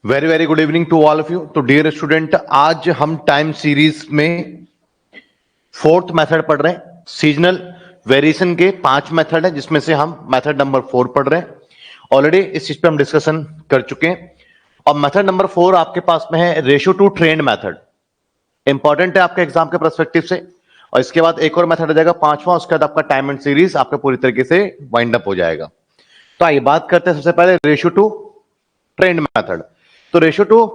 Very very good evening to all of you. तो dear student, आज हम time series में फोर्थ मेथड पढ़ रहे हैं। सीजनल वेरिएशन के 5 मेथड है, जिसमें से हम मेथड नंबर 4 पढ़ रहे हैं। ऑलरेडी इस चीज पे हम डिस्कशन कर चुके हैं। और मेथड नंबर 4 आपके पास में है ratio two trend method. Important है आपके एग्जाम के पर्सपेक्टिव से। और इसके बाद एक और मेथड आ जाएगा 5वां, उसके बाद आपका टाइम एंड सीरीज आपका पूरी तरीके से वाइंड अप हो जाएगा। तो आइए बात करते हैं सबसे पहले रेशियो टू ट्रेंड मेथड। तो रेशियो टू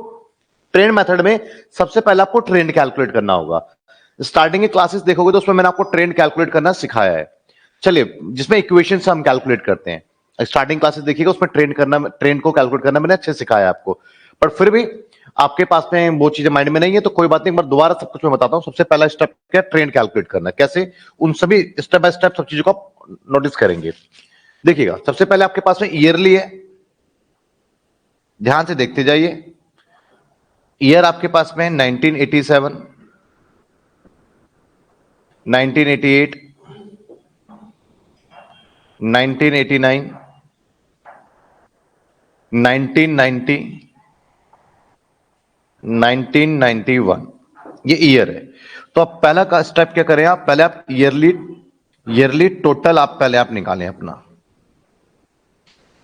ट्रेंड मेथड में सबसे पहले आपको ट्रेंड कैलकुलेट करना होगा। स्टार्टिंग की क्लासेस देखोगे तो उसमें मैंने आपको ट्रेंड कैलकुलेट करना सिखाया है। चलिए, जिसमें इक्वेशन से हम कैलकुलेट करते हैं। स्टार्टिंग क्लासेस देखिएगा, उसमें ट्रेंड को कैलकुलेट करना मैंने अच्छे से सिखाया आपको। पर फिर भी आपके पास में वो चीजें माइंड में नहीं है तो कोई बात नहीं, एक बार दोबारा सब कुछ मैं बताता हूं। सबसे पहला स्टेप क्या, ट्रेंड कैलकुलेट करना। कैसे, उन सभी स्टेप बाय स्टेप सब चीजों को आप नोटिस करेंगे। देखिएगा, सबसे पहले आपके पास में ईयरली है, ध्यान से देखते जाइए। ईयर आपके पास में 1987, 1988, 1989, 1990, 1991, ये ईयर है। तो अब पहला का स्टेप क्या करें आप, पहले आप ईयरली टोटल आप पहले आप निकालें अपना।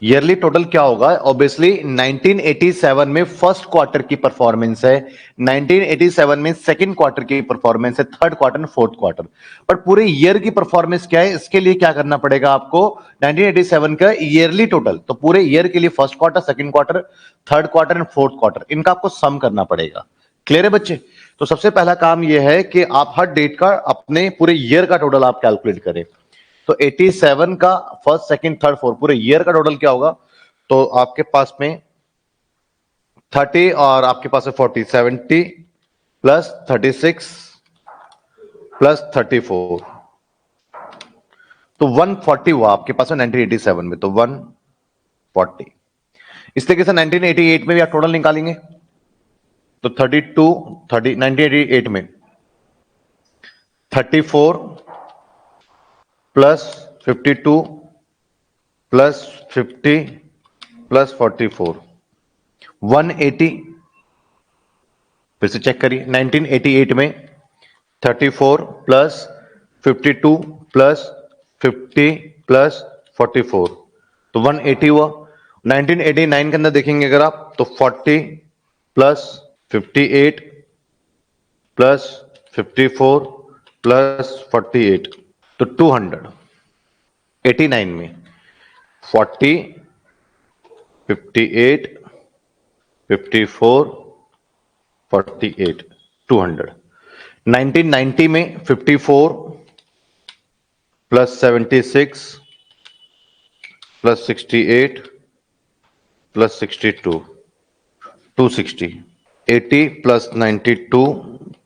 ईयरली टोटल क्या होगा, ऑब्वियसली 1987 में फर्स्ट क्वार्टर की परफॉर्मेंस है, 1987 में सेकंड क्वार्टर की परफॉर्मेंस है, थर्ड क्वार्टर, फोर्थ क्वार्टर। पर पूरे ईयर की परफॉर्मेंस क्या है, इसके लिए क्या करना पड़ेगा आपको, 1987 का ईयरली टोटल, तो पूरे ईयर के लिए first quarter, second quarter, third quarter and fourth quarter, इनका आपको सम करना पड़ेगा। क्लियर है बच्चे? तो सबसे पहला काम यह है कि आप हर डेट का अपने पूरे ईयर का टोटल आप कैलकुलेट करें। तो 87 का फर्स्ट, सेकंड, थर्ड, फोर्थ पूरे ईयर का टोटल क्या होगा, तो आपके पास में 30 और आपके पास है 40, 70 प्लस 36 प्लस 34, तो 140 हुआ आपके पास में 1987 में, तो 140। इस तरीके से 1988 में भी आप टोटल निकालेंगे तो 1988 में 34 प्लस 52 प्लस 50 प्लस 44, 180। फिर से चेक करिए, 1988 में 34 प्लस 52 प्लस 50 प्लस 44, तो 180 हुआ। 1989 के अंदर देखेंगे अगर आप, तो 40 प्लस 58 प्लस 54 प्लस 48, तो 200। 89 में 40, 58, 54, 48, 200। 1990 में 54 plus 76 plus 68 plus 62, 260। 80 plus 92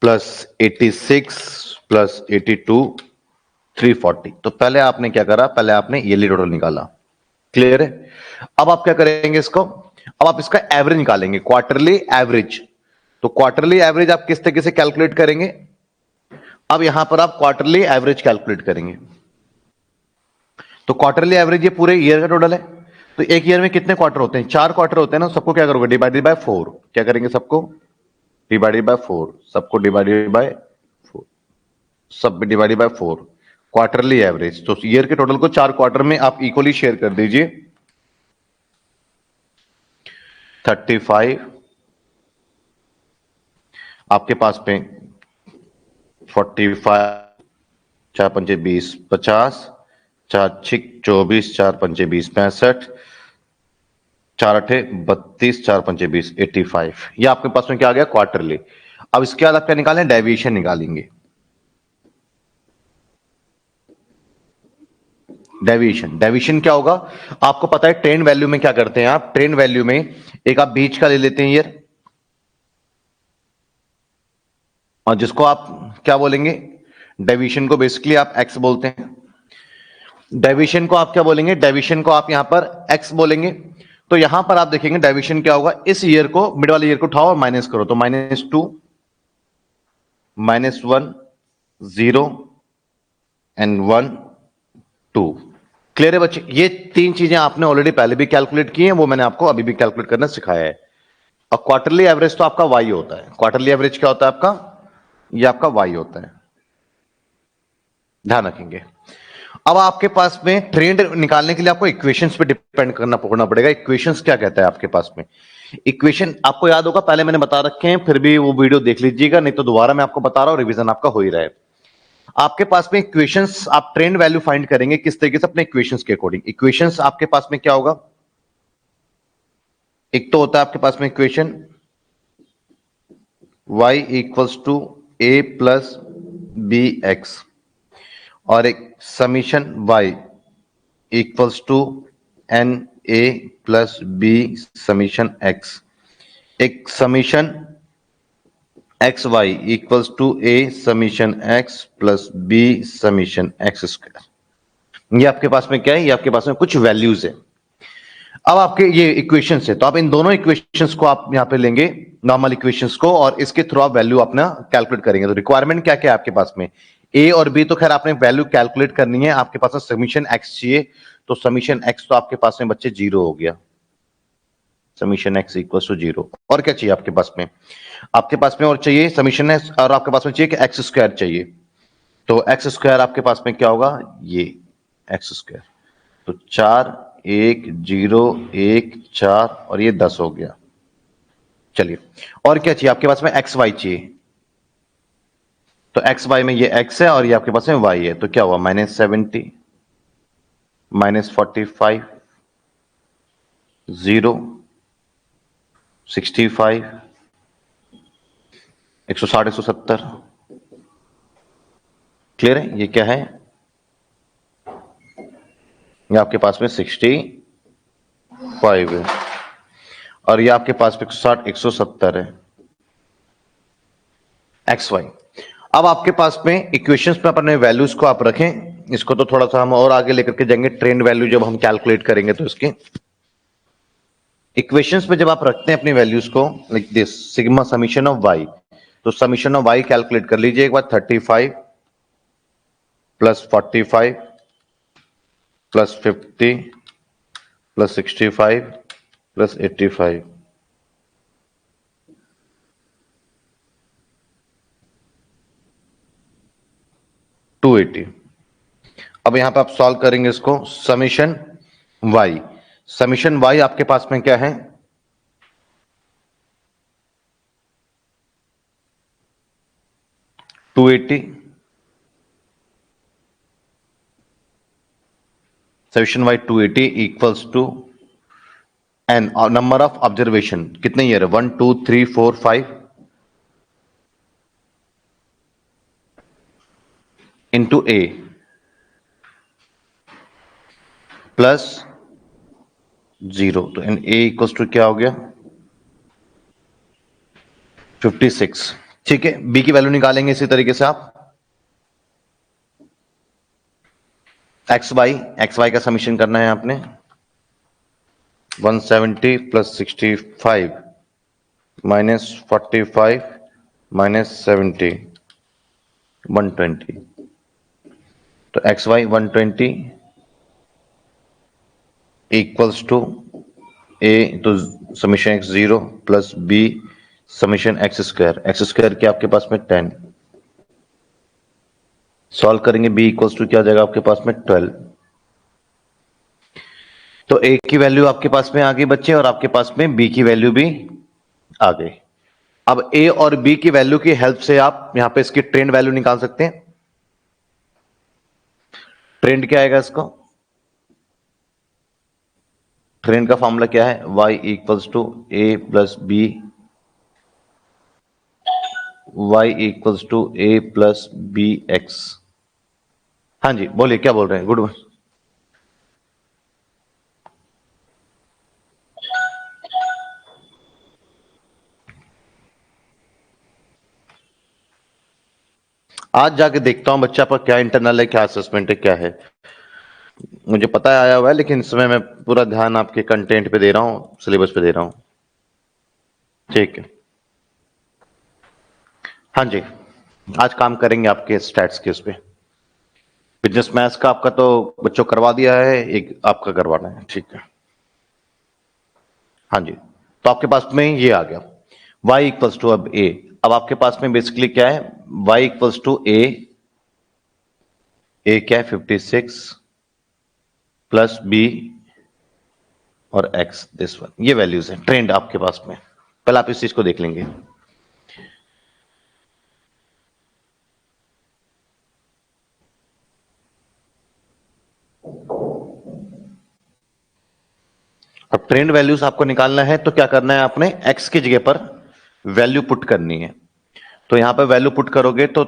plus 86 plus 82, 340। तो पहले आपने क्या करा, पहले आपने ईयरली टोटल निकाला। क्लियर है? अब आप क्या करेंगे इसको, अब आप इसका एवरेज निकालेंगे, क्वार्टरली एवरेज। तो क्वार्टरली एवरेज आप किस तरीके से कैलकुलेट करेंगे, अब यहां पर आप क्वार्टरली एवरेज कैलकुलेट करेंगे। तो क्वार्टरली एवरेज ये पूरे ईयर का टोटल है। तो एक ईयर में कितने क्वार्टर होते हैं, 4 क्वार्टर होते हैं ना। सबको क्या करोगे, डिवाइडेड बाय 4। क्या करेंगे, सबको डिवाइडेड बाय 4, सबको डिवाइडेड बाय 4, सब डिवाइडेड बाय 4। क्वार्टरली एवरेज, तो ईयर के टोटल को 4 क्वार्टर में आप इक्वली शेयर कर दीजिए। 35 आपके पास में 45, 4 पंचे 20, 50, 4 छिक 24, 4 पंचे 20, 65, 4 अठे 32, 4 पंचे 20, 85। ये आपके पास में क्या आ गया, क्वार्टरली। अब इसके बाद आप क्या निकालें, डेविएशन निकालेंगे। डेविएशन क्या होगा, आपको पता है ट्रेंड वैल्यू में क्या करते हैं आप, ट्रेंड वैल्यू में एक आप बीच का ले लेते हैं ईयर, और जिसको आप क्या बोलेंगे, डेविएशन को बेसिकली आप एक्स बोलते हैं। डेविएशन को आप क्या बोलेंगे, डेविएशन को आप यहां पर एक्स बोलेंगे। तो यहां पर आप देखेंगे डेविएशन क्या होगा, इस ईयर को, मिड वाले ईयर को उठाओ और माइनस करो, तो -2, -1, 0 एंड 1, 2। क्लियर है बच्चे? ये 3 चीजें आपने ऑलरेडी पहले भी कैलकुलेट की हैं, वो मैंने आपको अभी भी कैलकुलेट करना सिखाया है। और क्वार्टरली एवरेज तो आपका वाई होता है। क्वार्टरली एवरेज क्या होता है आपका? ये आपका वाई होता है, ध्यान रखेंगे। अब आपके पास में ट्रेंड निकालने के लिए आपको इक्वेशंस पे डिपेंड करना पड़ेगा। इक्वेशंस क्या कहता है आपके पास में? इक्वेशन आपको याद होगा, पहले मैंने बता रखे हैं, फिर भी वो वीडियो देख लीजिएगा, नहीं तो दोबारा मैं आपको बता रहा हूं, रिवीजन आपका हो ही रहा है। आपके पास में इक्वेशंस, आप ट्रेंड वैल्यू फाइंड करेंगे किस तरीके से? अपने इक्वेशंस के अकॉर्डिंग। इक्वेशंस आपके पास में क्या होगा? एक तो होता है आपके पास में equation y equals to a plus b x, और एक summation y equals to n a plus b summation x, एक summation x y equals to a summation x plus b summation x square. ये आपके पास में क्या है? ये आपके पास में कुछ वैल्यूज है। अब आपके ये इक्वेशंस है, तो आप इन दोनों इक्वेशंस को आप यहां पे लेंगे, नॉर्मल इक्वेशंस को, और इसके थ्रू आप वैल्यू अपना कैलकुलेट करेंगे। तो रिक्वायरमेंट क्या क्या है आपके पास में? ए और बी तो खैर आपने वैल्यू कैलकुलेट करनी है, आपके पास में समीशन एक्स चाहिए, तो समीशन एक्स तो आपके पास में बच्चे 0 हो गया, समीशन एक्स इक्वल टू 0। और क्या चाहिए आपके पास में? आपके पास में और चाहिए समीशन है, और आपके पास में चाहिए कि एक्स स्क्वायर चाहिए। तो एक्स स्क्वायर आपके पास में क्या होगा? ये एक्स स्क्वायर, तो 4 1 0 1 4 और ये 10 हो गया। चलिए, और क्या चाहिए आपके पास में? एक्स वाई चाहिए, तो एक्स वाई में ये एक्स है और ये आपके पास में वाई है, तो क्या हुआ? -70 -45 0 65 160 170। क्लियर है? ये क्या है? ये आपके पास में 65 है, और ये आपके पास में 160 170 है, एक्स वाई। अब आपके पास में इक्वेशंस में अपने वैल्यूज को आप रखें, इसको तो थोड़ा सा हम और आगे लेकर के जाएंगे, ट्रेंड वैल्यू जब हम कैलकुलेट करेंगे तो इसके इक्वेशंस में जब आप रखते हैं अपनी वैल्यूज को, like this sigma summation of y, तो समीशन ऑफ वाई कैलकुलेट कर लीजिए एक बार। 35 प्लस 45 प्लस 50 प्लस 65 प्लस 85, 280। अब यहां पे आप सॉल्व करेंगे इसको, समीशन वाई, समीशन वाई आपके पास में क्या है? 280, summation y 280 equals to n, number of observation कितने ईयर है? 1 2 3 4 5 इंटू ए प्लस 0, तो एन ए इक्वल्स टू क्या हो गया? 56। ठीक है, बी की वैल्यू निकालेंगे इसी तरीके से आप। एक्स वाई का समीशन करना है आपने, 170 प्लस 65 माइनस 45 माइनस 70 120, तो x y 120 equals to a, तो summation x 0 plus b summation x square के आपके पास में 10। सॉल्व करेंगे, बी इक्वल्स टू क्या हो जाएगा आपके पास में? 12। तो ए की वैल्यू आपके पास में आ गई बच्चे, और आपके पास में बी की वैल्यू भी आ गई। अब ए और बी की वैल्यू की हेल्प से आप यहां पे इसकी ट्रेंड वैल्यू निकाल सकते हैं। ट्रेंड क्या आएगा इसको? ट्रेंड का फॉर्मूला क्या है? y equals to a plus b, y equals to a plus b x. हाँ जी बोलिए, क्या बोल रहे हैं? गुड। आज जाके देखता हूं बच्चा पर क्या इंटरनल है, क्या असेसमेंट है, क्या है। मुझे पता है आया हुआ है, लेकिन इस समय मैं पूरा ध्यान आपके कंटेंट पे दे रहा हूं, सिलेबस पे दे रहा हूं। ठीक है, हाँ जी, आज काम करेंगे आपके स्टैट्स के उस पे। बिजनेस मैथ्स का आपका तो बच्चों करवा दिया है, एक आपका करवाना है। ठीक है, हाँ जी। तो आपके पास में ये आ गया y इक्वल्स टू अब a। अब आपके पास में बेसिकली क्या है, y इक्वल्स टू a क्या है 56 प्लस b और x दिस वन, ये वैल्यूज है ट्रेंड आपके पास में। पहले आप इस चीज को देख लेंगे। अब ट्रेंड वैल्यूज आपको निकालना है तो क्या करना है, आपने x की जगह पर वैल्यू पुट करनी है। तो यहां पर वैल्यू पुट करोगे तो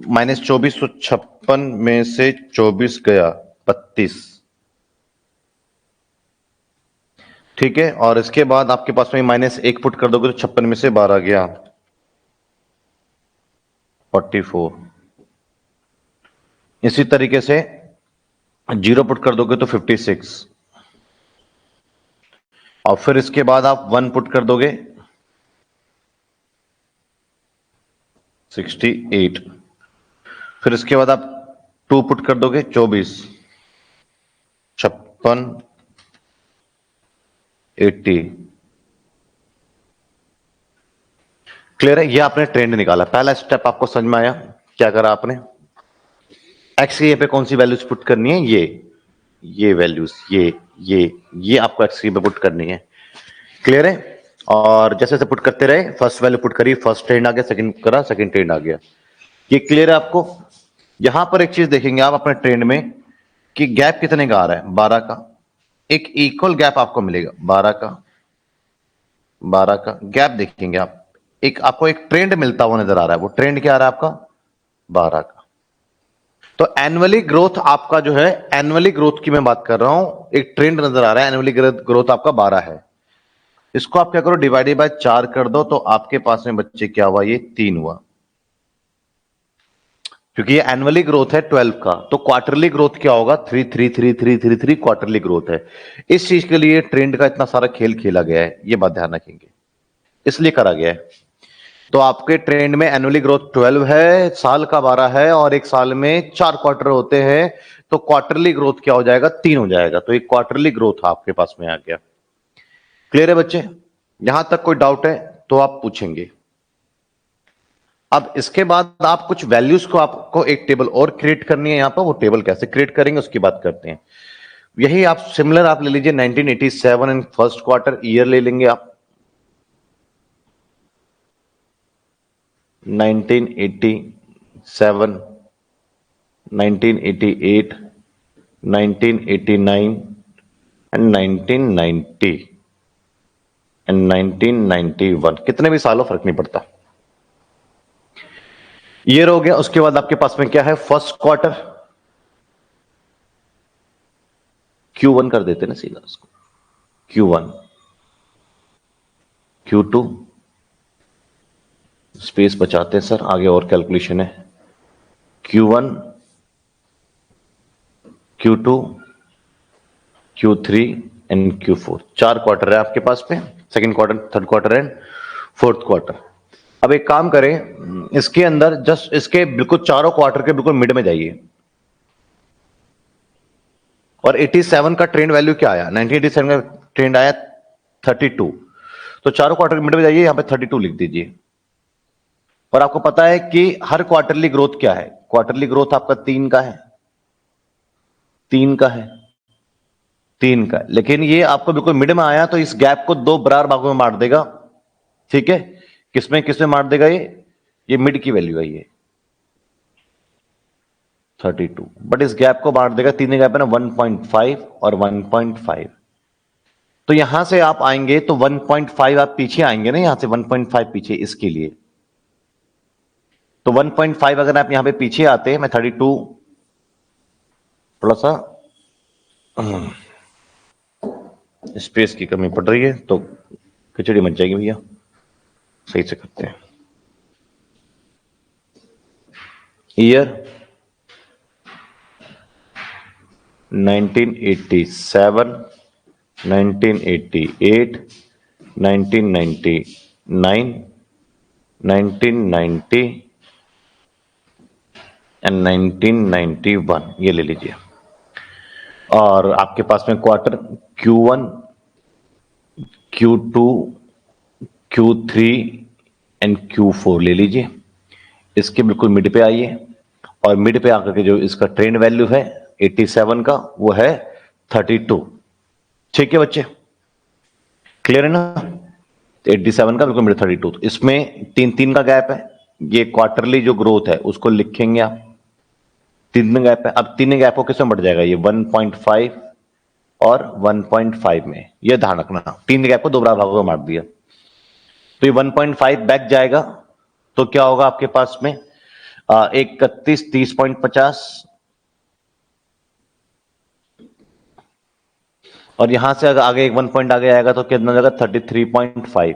-2456 में से 24 गया 32, ठीक है। और इसके बाद आपके पास में -1 पुट कर दोगे तो 56 में से 12 गया 44। इसी तरीके से 0 पुट कर दोगे तो 56, और फिर इसके बाद आप 1 पुट कर दोगे 68, फिर इसके बाद आप 2 पुट कर दोगे 24, 56, 80। क्लियर है, ये आपने ट्रेंड निकाला। पहला स्टेप आपको समझ में आया, क्या करा आपने, एक्स के पे कौन सी वैल्यूज पुट करनी है, ये वैल्यूज, ये आपको एक्स के पे पुट करनी है। क्लियर है। और जैसे जैसे पुट करते रहे, फर्स्ट वैल्यू पुट करी, फर्स्ट ट्रेंड आ गया, सेकंड करा, सेकंड ट्रेंड आ गया। ये क्लियर है आपको। यहां पर एक चीज देखेंगे आप अपने ट्रेंड में कि गैप कितने का आ रहा है, 12 का। एक इक्वल गैप आपको मिलेगा 12 का गैप देखेंगे आप, एक आपको एक ट्रेंड मिलता हुआ नजर आ रहा है। वो ट्रेंड क्या आ रहा है आपका, 12 का। तो एनुअली ग्रोथ आपका जो है, एनुअली ग्रोथ की मैं बात कर रहा हूं, एक ट्रेंड नजर आ रहा है, एनुअली ग्रोथ आपका 12 है। इसको आप क्या करो, डिवाइडेड बाय 4 कर दो, तो आपके पास में बच्चे क्या हुआ, ये 3 हुआ। क्योंकि ये एनुअली ग्रोथ है 12 का, तो क्वार्टरली ग्रोथ क्या होगा, 3 क्वार्टरली ग्रोथ है। इस चीज के लिए ट्रेंड का इतना सारा खेल खेला गया है, ये बात ध्यान रखेंगे, इसलिए करा गया है। तो आपके ट्रेंड में एनुअली ग्रोथ 12 है, साल का 12 है, और एक साल में 4 क्वार्टर होते हैं, तो क्वार्टरली ग्रोथ क्या हो जाएगा, 3 हो जाएगा। तो एक क्वार्टरली ग्रोथ आपके पास में आ गया। क्लियर है बच्चे, यहां तक कोई डाउट है तो आप पूछेंगे। अब इसके बाद आप कुछ वैल्यूज को, आपको एक टेबल और क्रिएट करनी है यहां पर। वो टेबल कैसे क्रिएट करेंगे उसकी बात करते हैं। यही आप सिमिलर आप ले लीजिए 1987 इन फर्स्ट क्वार्टर, ईयर ले लेंगे आप 1987, 1988, 1989 एंड 1990 एंड 1991, कितने भी सालों फर्क नहीं पड़ता, ईयर हो गया। उसके बाद आपके पास में क्या है, फर्स्ट क्वार्टर, Q1 कर देते ना सीधा उसको, Q1, Q2, स्पेस बचाते हैं सर, आगे और कैलकुलेशन है। Q1, Q2, Q3 and Q4, 4 quarter है आपके पास में, second quarter, third quarter and fourth quarter. अब एक काम करें, इसके अंदर जस्ट इसके बिल्कुल चारों क्वार्टर के बिल्कुल मिड में जाइए, और 87 का ट्रेंड वैल्यू क्या आया, 1987 का ट्रेंड आया 32, तो चारों क्वार्टर के मिड में जाइए, यहां पे 32 लिख दीजिए। और आपको पता है कि हर क्वार्टरली ग्रोथ क्या है, क्वार्टरली ग्रोथ आपका 3 का है, 3 का है, 3 का। लेकिन ये आपको बिल्कुल मिड में आया, तो इस गैप को 2 बराबर भागों में मार देगा, ठीक है। किसमें किसमें मार देगा, ये मिड की वैल्यू है ये 32, बट इस गैप को मार देगा, 3 गैप है ना, 1.5 और 1.5। तो यहां से आप आएंगे तो 1.5 आप पीछे आएंगे ना, यहां से 1.5 पीछे, इसके लिए तो 1.5 अगर आप यहां पे पीछे आते, मैं 32 थोड़ा सा स्पेस की कमी पड़ रही है तो खिचड़ी मच जाएगी भैया, सही से करते हैं। ईयर 1987, 1988, 1999, 1990 एंड 1991, ये ले लीजिए। और आपके पास में quarter Q1, Q2, Q3 and Q4 ले लीजिए, इसके बिल्कुल मिड पे आइए और मिड पे आकर के जो इसका ट्रेंड वैल्यू है 87 का वो है 32। ठीक है बच्चे, क्लियर है ना? 87 का बिल्कुल मिड 32, तो इसमें 3-3 का गैप है, ये क्वार्टरली जो ग्रोथ है उसको लिखेंगे आप। 3 गैप है, अब 3 गैप को किसमें बढ़ जाएगा, ये 1.5 और 1.5 में, ये ध्यान रखना, 3 गैप को 2 बराबर भागों में मार दिया तो ये 1.5 बैक जाएगा, तो क्या होगा आपके पास में 31 30.50 और यहां से अगर आगे एक 1 पॉइंट आगे आएगा तो कितना जाएगा 33.5।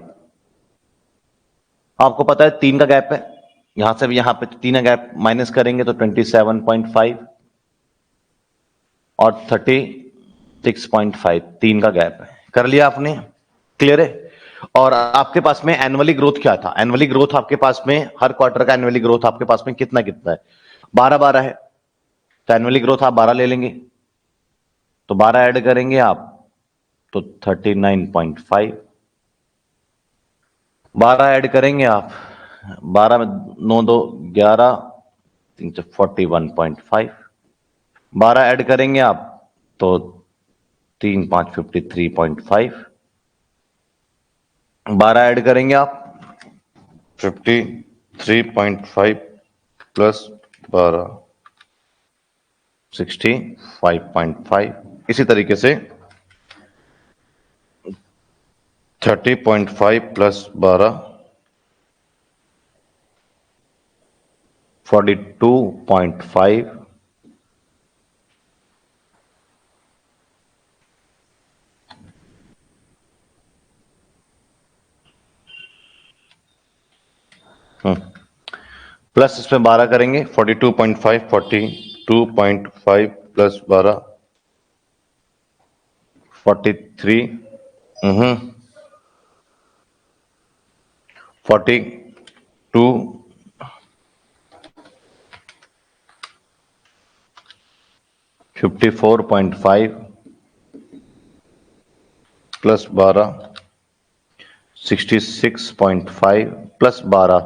आपको पता है 3 का गैप है, यहां से भी यहां पे 3 का गैप माइनस करेंगे तो 27.5 और 36.5, 3 का गैप है। कर लिया आपने, क्लियर है? और आपके पास में एनुअली ग्रोथ क्या था, एनुअली ग्रोथ आपके पास में हर क्वार्टर का एनुअली ग्रोथ आपके पास में कितना कितना है, 12 है, तो एनुअली ग्रोथ आप 12 ले लेंगे, तो 12 ऐड करेंगे आप तो 39.5, 12 ऐड करेंगे आप, 12 में 9 2 11, 3 से 41.5, 12 ऐड करेंगे आप तो 3 5 53.5, 12 ऐड करेंगे आप 53.5 प्लस 12 65.5, इसी तरीके से 30.5 प्लस 12 42.5 प्लस इसमें 12 करेंगे 42.5 42.5 प्लस 12 43 42 54.5 प्लस 12 66.5 प्लस 12,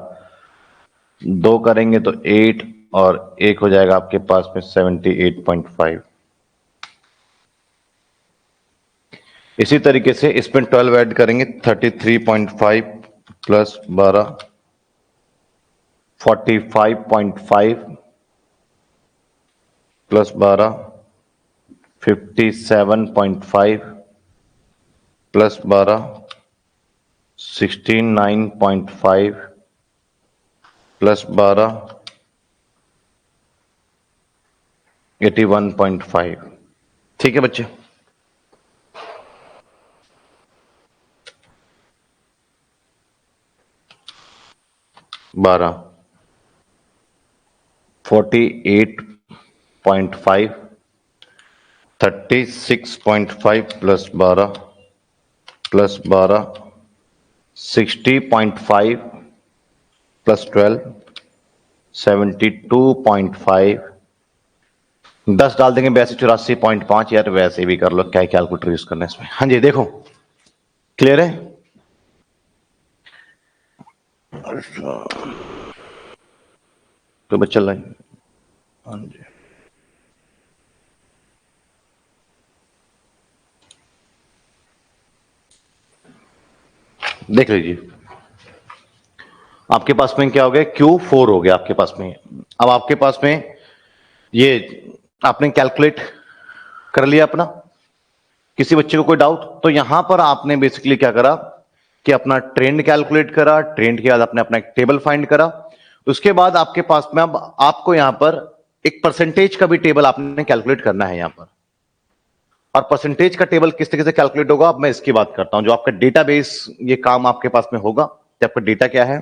2 करेंगे तो 8 और 1 हो जाएगा आपके पास में 78.5। इसी तरीके से इसमें 12 ऐड करेंगे 33.5 प्लस 12 45.5 प्लस 12 57.5 प्लस 12 69.5 प्लस 12 81.5। ठीक है बच्चे, बारह 48.5 36.5 प्लस 12 60.5 प्लस 12 72.5, 10 डाल देंगे 82 84.5, यार वैसे भी कर लो, क्या कैलकुलेटर यूज करना है इसमें। हाँ जी देखो, क्लियर है? तो बच्चा लाइन, हाँ जी देख लीजिए, आपके पास में क्या हो गया, Q4 हो गया आपके पास में। अब आपके पास में ये आपने कैलकुलेट कर लिया अपना, किसी बच्चे को कोई डाउट? तो यहां पर आपने बेसिकली क्या करा कि अपना ट्रेंड कैलकुलेट करा, ट्रेंड के बाद आपने अपना एक टेबल फाइंड करा, उसके बाद आपके पास में अब आपको यहां पर एक परसेंटेज का भी टेबल आपने कैलकुलेट करना है यहां पर। और परसेंटेज का टेबल किस तरीके से कैलकुलेट होगा, अब मैं इसकी बात करता हूं। जो आपका डेटाबेस ये काम आपके पास में होगा, कि आपका डेटा क्या है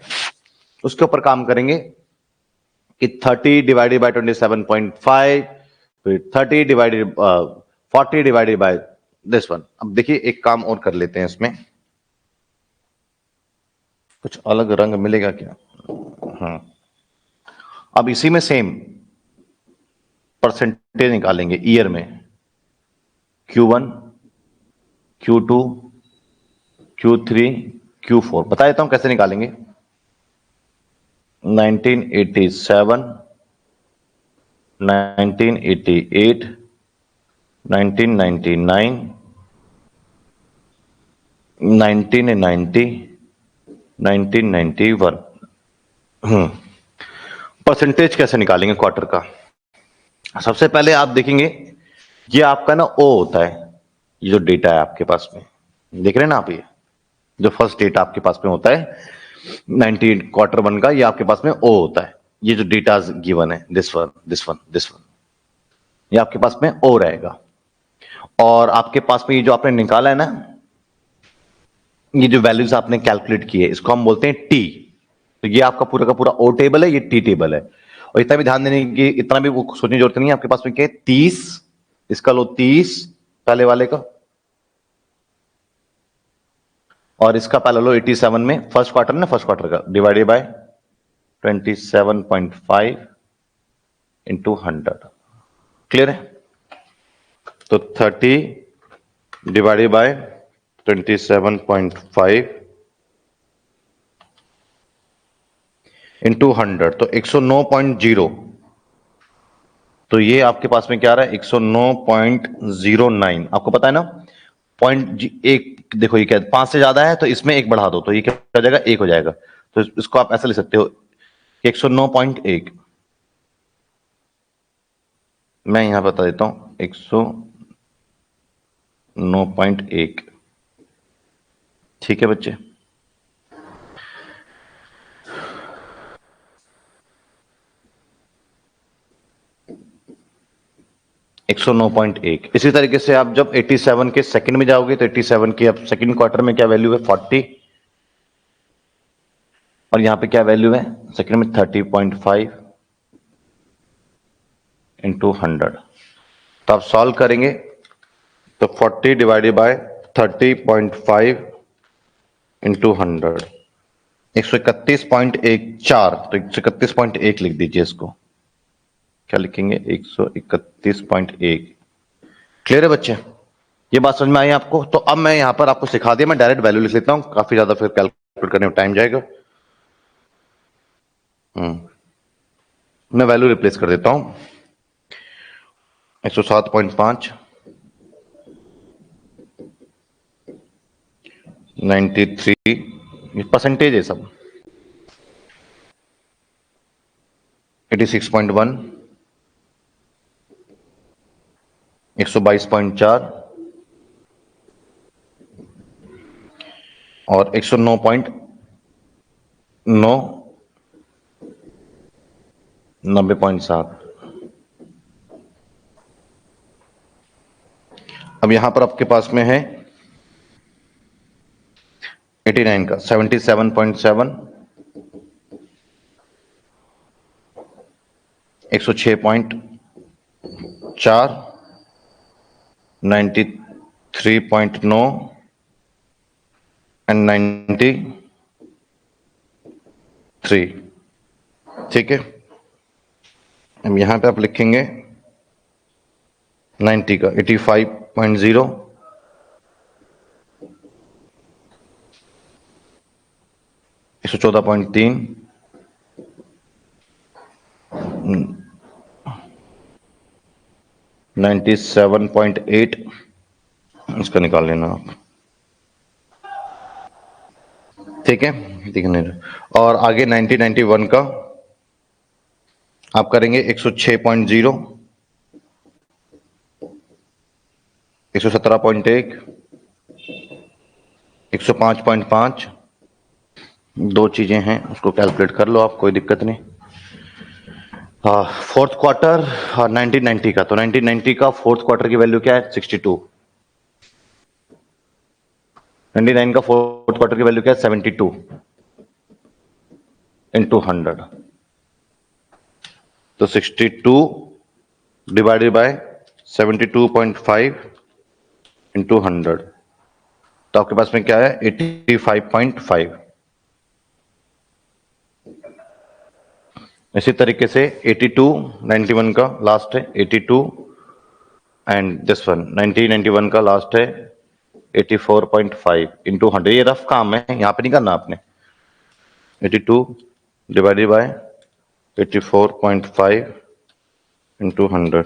उसके ऊपर काम करेंगे कि 30 डिवाइडेड बाय 27.5, फिर 30 divided 40 divided by this one. अब देखिए एक काम और कर लेते हैं, इसमें कुछ अलग रंग मिलेगा क्या? हाँ, अब इसी में सेम परसेंटेज निकालेंगे ईयर में, Q1 Q2 Q3 Q4 बता देता हूं कैसे निकालेंगे। 1987, 1988, 1999, 1990, 1991। परसेंटेज कैसे निकालेंगे क्वार्टर का? सबसे पहले आप देखेंगे ये आपका ना ओ होता है, ये जो डेटा है आपके पास में, देख रहे हैं ना आप, ये जो फर्स्ट डेटा आपके पास में होता है 98 क्वार्टर वन का, ये आपके पास में ओ होता है। ये जो डेटा गिवन है, this one, this one, this one, ये आपके पास में ओ रहेगा। और आपके पास में ये जो आपने निकाला है ना, ये जो वैल्यूज आपने कैलकुलेट की है, इसको हम बोलते हैं टी। तो ये आपका पूरा का पूरा ओ टेबल है, ये टी टेबल है। और इतना भी ध्यान देने की, इतना भी सोचने की जरूरत नहीं है। आपके पास में क्या है, 30, इसका लो 30 पहले वाले का, और इसका पहले लो 87 में, फर्स्ट क्वार्टर ना, फर्स्ट क्वार्टर का, डिवाइडेड बाय 27.5 इंटू 100। क्लियर है? तो 30 डिवाइडेड बाय 27.5 इंटू 100, तो 109.0। तो ये आपके पास में क्या आ रहा है, 109.09। आपको पता है ना, पॉइंट एक, देखो ये क्या, 5 से ज्यादा है तो इसमें एक बढ़ा दो, तो ये क्या हो जाएगा, 1 हो जाएगा। तो इसको आप ऐसा ले सकते हो, 109.1। मैं यहां बता देता हूं, 109.1। ठीक है बच्चे? 109.1। इसी तरीके से आप जब 87 के सेकंड में जाओगे, तो 87 की अब सेकंड क्वार्टर में क्या वैल्यू है, 40, और यहां पे क्या वैल्यू है सेकंड में, 30.5 इंटू 100। तो आप सॉल्व करेंगे तो 40 डिवाइडेड बाय 30.5 इंटू 100, 131.14। तो 131.1 लिख दीजिए इसको। क्या लिखेंगे, 131.1। क्लियर है बच्चे? ये बात समझ में आई आपको? तो अब मैं यहां पर आपको सिखा दिया, मैं डायरेक्ट वैल्यू लिख लेता हूं, काफी ज्यादा फिर कैलकुलेट करने में टाइम जाएगा। मैं वैल्यू रिप्लेस कर देता हूं, 107.5, 93, ये परसेंटेज है सब, 86.1, 122.4 और 109.9, 90.7। अब यहां पर आपके पास में है 89 का 77.7, 106.4, 93.9 एंड 93। ठीक है? अब यहां पे आप लिखेंगे 90 का 85.0, 114.3, 97.8, इसका निकाल लेना आप। ठीक है? दिखने दो। और आगे 1991 का आप करेंगे 106.0, 117.1, 105.5। दो चीजें हैं, उसको कैलकुलेट कर लो आप, कोई दिक्कत नहीं। फोर्थ क्वार्टर 1990 का, तो 1990 का फोर्थ क्वार्टर की वैल्यू क्या है, 62। 99 का फोर्थ क्वार्टर की वैल्यू क्या है, 72 इंटू 100। तो 62 डिवाइडेड बाय 72.5 इंटू 100, तो आपके पास में क्या है, 85.5। इसी तरीके से 82, 91 का लास्ट है 82, एंड दिस वन 1991 का लास्ट है 84.5 इंटू 100, ये रफ काम है, यहाँ पे नहीं करना आपने। 82 डिवाइडेड बाय 84.5 इंटू 100,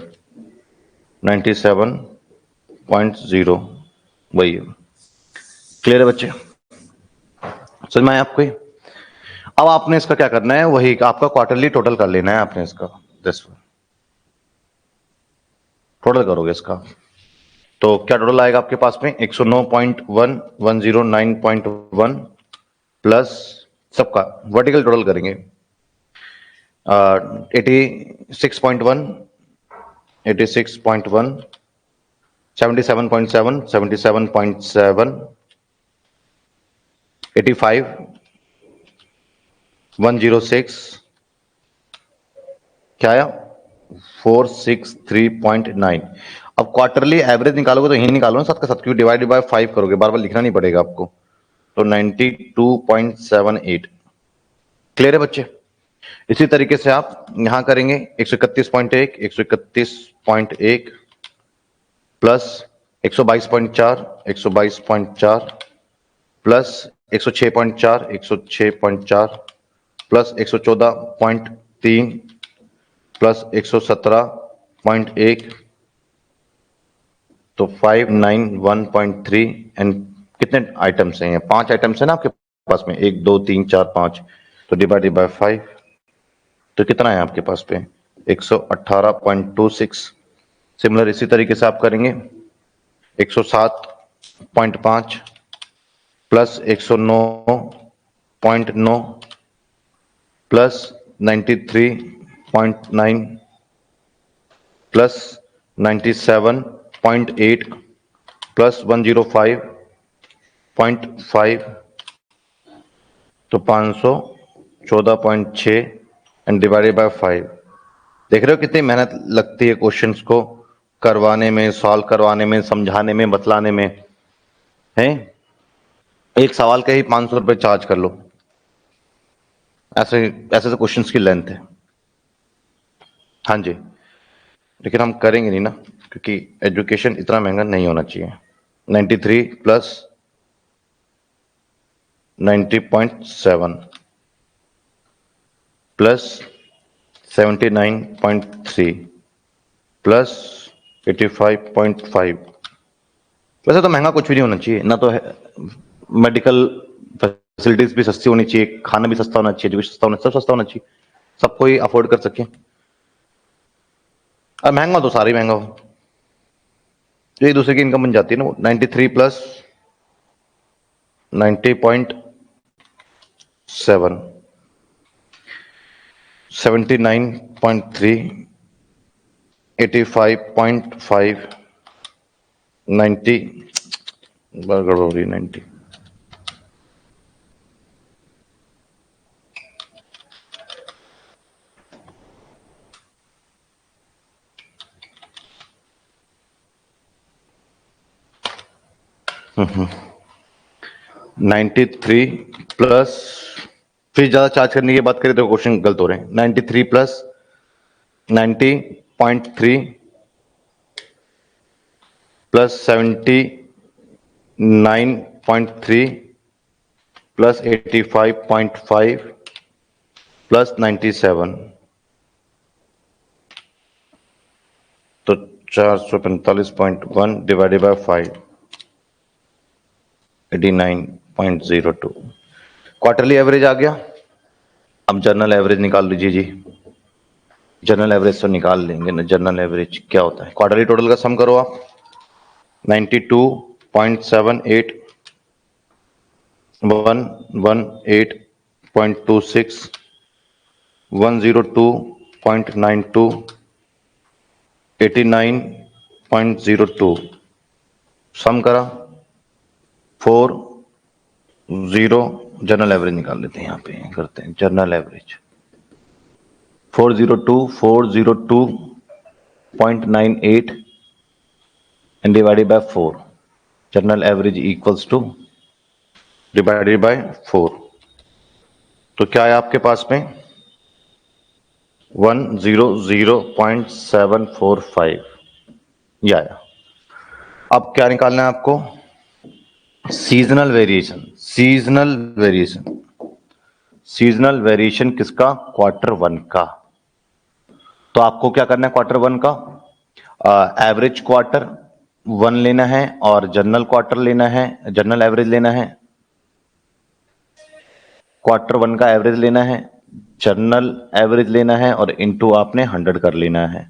97.0, वही है। क्लियर है बच्चे, समझ में आया आपको? अब आपने इसका क्या करना है, वही आपका क्वार्टरली टोटल कर लेना है आपने इसका। दिस टोटल करोगे इसका तो क्या टोटल आएगा आपके पास में 109.1 109.1 प्लस सबका वर्टिकल टोटल करेंगे 86.1 86.1 77.7 77.7 85 106 क्या आया 463.9। अब क्वार्टरली एवरेज निकालोगे तो यही निकालो ना, 7 का 7 क्यों डिवाइडेड बाय 5 करोगे, बार बार लिखना नहीं पड़ेगा आपको, तो 92.78। क्लियर है बच्चे? इसी तरीके से आप यहां करेंगे 131.1 131.1 प्लस 122.4 122.4 प्लस 106.4 106.4 प्लस 114.3 प्लस 117.1 तो 591.3। एंड कितने आइटम्स हैं? 5 आइटम्स है ना आपके पास में, 1 2 3 4 5, तो डिवाइडेड बाय 5 तो कितना है आपके पास पे 118.26। सिमिलर इसी तरीके से आप करेंगे 107.5 प्लस 109.9 प्लस 93.9 प्लस 97.8 प्लस 105.5 तो 514.6 एंड डिवाइडेड बाय 5। देख रहे हो कितनी मेहनत लगती है क्वेश्चंस को करवाने में, सॉल्व करवाने में, समझाने में, बतलाने में, है? एक सवाल का ही 500 रुपए चार्ज कर लो, ऐसे ऐसे तो क्वेश्चंस की लेंथ है। हाँ जी, लेकिन हम करेंगे नहीं ना, क्योंकि एजुकेशन इतना महंगा नहीं होना चाहिए। 93 प्लस 90.7 प्लस 79.3 प्लस 85.5। वैसे तो महंगा कुछ भी नहीं होना चाहिए ना, तो मेडिकल फैसिलिटीज भी सस्ती होनी चाहिए, खाना भी सस्ता होना चाहिए, एजुकेशन सस्ता होना, सब सस्ता होना चाहिए, सबको ही अफोर्ड कर सके। और महंगा तो सारी महंगा हो, एक दूसरे की इनकम बन जाती है ना। 93 प्लस 90.7 79.3 85.5 90 गड़बड़ी 90 93 प्लस, फिर ज्यादा चार्ज करने की बात करें तो क्वेश्चन गलत हो रहे हैं। 93 प्लस 90.3 प्लस 79.3 प्लस 85.5 प्लस 97 तो 445.1 डिवाइडेड बाय 5 89.02। क्वार्टरली एवरेज आ गया। अब जर्नल एवरेज निकाल लीजिए जी। जनरल एवरेज तो निकाल लेंगे ना, जनरल एवरेज क्या होता है? क्वार्टरली टोटल का सम करो आप। 92.78 118.26 102.92 89.02 सम करा 40। जनरल एवरेज निकाल लेते हैं, यहाँ पे करते हैं general average 402.98 and divided by 4. General average equals to divided by 4। तो क्या है आपके पास में 100.745 ये आया। अब क्या निकालना है आपको? Seasonal variation, seasonal variation, seasonal variation किसका? क्वार्टर वन का। तो आपको क्या करना है क्वार्टर वन का? एवरेज क्वार्टर वन लेना है और जनरल क्वार्टर लेना है, जनरल एवरेज लेना है। क्वार्टर वन का एवरेज लेना है, जनरल एवरेज लेना है और इनटू आपने 100 कर लेना है।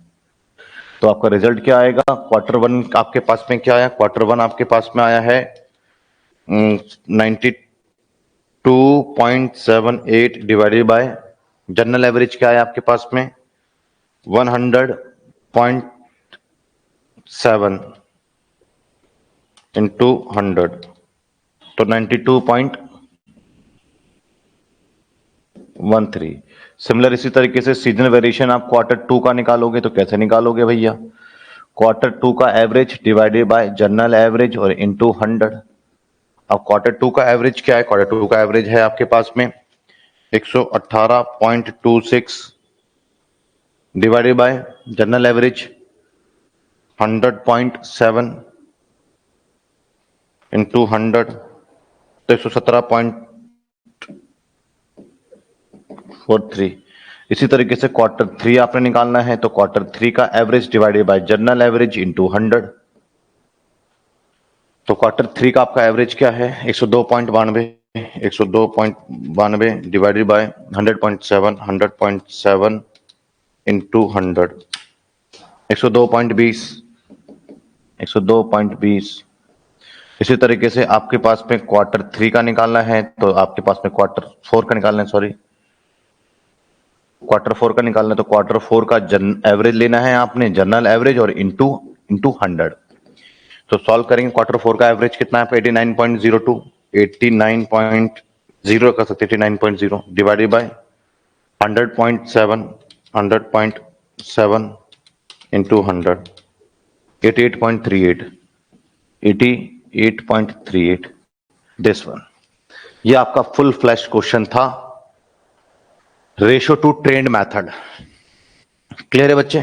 तो आपका रिजल्ट क्या आएगा? क्वार्टर वन आपके पास में क्या आया? क्वार्टर वन आपके पास में आया है 92.78 डिवाइडेड बाय जनरल एवरेज क्या है आपके पास में? 100.7 इंटू 100, तो 92.13। सिमिलर इसी तरीके से सीजनल वेरिएशन आप क्वार्टर टू का निकालोगे तो कैसे निकालोगे भैया? क्वार्टर टू का average divided by general average और इनटू 100। अब क्वार्टर टू का एवरेज क्या है? क्वार्टर टू का एवरेज है आपके पास में 118.26 divided by general average 100.7 into 100, तो 117.43। इसी तरीके से क्वार्टर थ्री आपने निकालना है, तो क्वार्टर थ्री का average divided by general average into 100। तो क्वार्टर थ्री का आपका एवरेज क्या है? 102.92, 102.92 डिवाइडेड बाय 100.7, 100.7 इंटू 100, 102.20, 102.20। इसी तरीके से आपके पास में क्वार्टर थ्री का निकालना है, तो आपके पास में क्वार्टर फोर का निकालना है, सॉरी क्वार्टर फोर का निकालना है, तो क्वार्टर फोर का एवरेज लेना है आपने, जनरल एवरेज और इंटू 100। तो सॉल्व करेंगे। क्वार्टर फोर का एवरेज कितना है? 89.02, 89.0 कर सकते, 89.0 divided by 100.7, 100.7 into 100, 88.38, 88.38। This one, ये आपका फुल फ्लैश क्वेश्चन था, ratio two trend method. Clear है बच्चे?